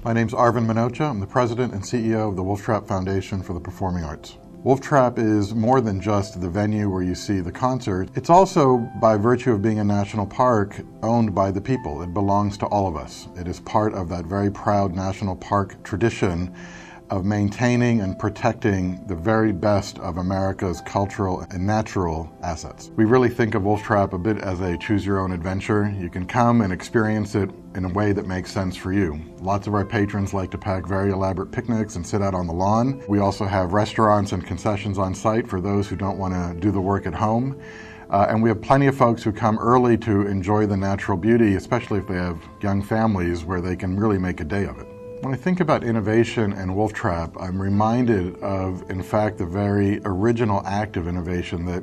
My name's Arvind Minocha. I'm the President and CEO of the Wolf Trap Foundation for the Performing Arts. Wolf Trap is more than just the venue where you see the concert. It's also, by virtue of being a national park, owned by the people. It belongs to all of us. It is part of that very proud national park tradition of maintaining and protecting the very best of America's cultural and natural assets. We really think of Wolf Trap a bit as a choose-your-own-adventure. You can come and experience it in a way that makes sense for you. Lots of our patrons like to pack very elaborate picnics and sit out on the lawn. We also have restaurants and concessions on site for those who don't want to do the work at home. And we have plenty of folks who come early to enjoy the natural beauty, especially if they have young families where they can really make a day of it. When I think about innovation and Wolf Trap, I'm reminded of, in fact, the very original act of innovation that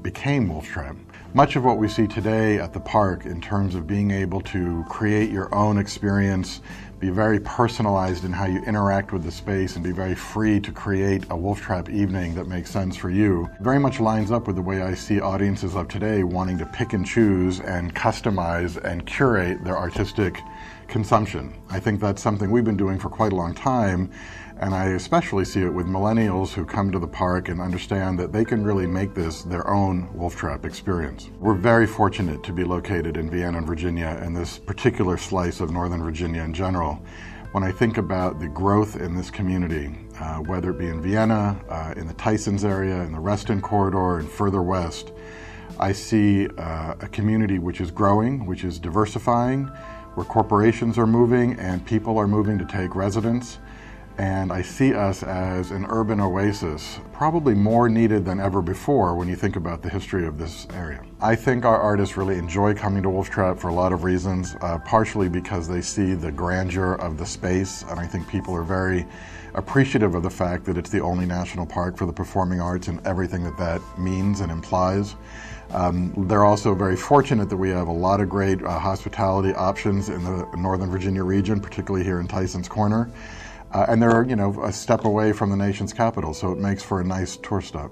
became Wolf Trap. Much of what we see today at the park in terms of being able to create your own experience, be very personalized in how you interact with the space, and be very free to create a Wolf Trap evening that makes sense for you, very much lines up with the way I see audiences of today wanting to pick and choose and customize and curate their artistic consumption. I think that's something we've been doing for quite a long time, and I especially see it with millennials who come to the park and understand that they can really make this their own Wolf Trap experience. We're very fortunate to be located in Vienna, Virginia, and this particular slice of Northern Virginia in general. When I think about the growth in this community, whether it be in Vienna, in the Tysons area, in the Reston corridor, and further west, I see a community which is growing, which is diversifying, where corporations are moving and people are moving to take residence. And I see us as an urban oasis, probably more needed than ever before when you think about the history of this area. I think our artists really enjoy coming to Wolf Trap for a lot of reasons, partially because they see the grandeur of the space, and I think people are very appreciative of the fact that it's the only national park for the performing arts and everything that that means and implies. They're also very fortunate that we have a lot of great hospitality options in the Northern Virginia region, particularly here in Tysons Corner. And they're, a step away from the nation's capital, so it makes for a nice tour stop.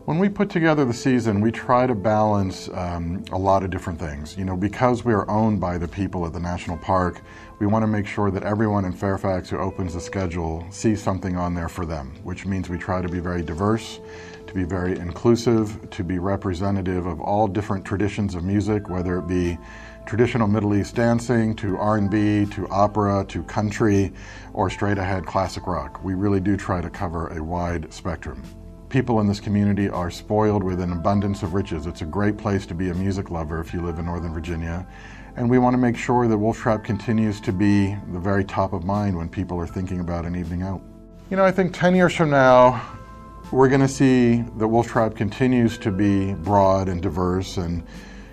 When we put together the season, we try to balance a lot of different things. Because we are owned by the people at the national park, we want to make sure that everyone in Fairfax who opens the schedule sees something on there for them, which means we try to be very diverse, to be very inclusive, to be representative of all different traditions of music, whether it be traditional Middle East dancing, to R&B, to opera, to country, or straight ahead classic rock. We really do try to cover a wide spectrum. People in this community are spoiled with an abundance of riches. It's a great place to be a music lover if you live in Northern Virginia. And we want to make sure that Wolf Trap continues to be the very top of mind when people are thinking about an evening out. I think 10 years from now, we're going to see that Wolf Trap continues to be broad and diverse and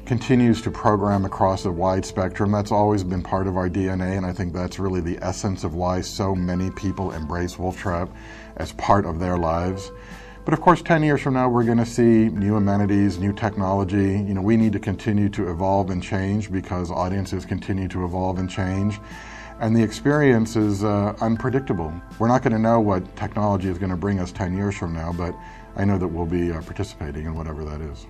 continues to program across a wide spectrum. That's always been part of our DNA, and I think that's really the essence of why so many people embrace Wolf Trap as part of their lives. But of course, 10 years from now, we're going to see new amenities, new technology. We need to continue to evolve and change because audiences continue to evolve and change. And the experience is unpredictable. We're not going to know what technology is going to bring us 10 years from now, but I know that we'll be participating in whatever that is.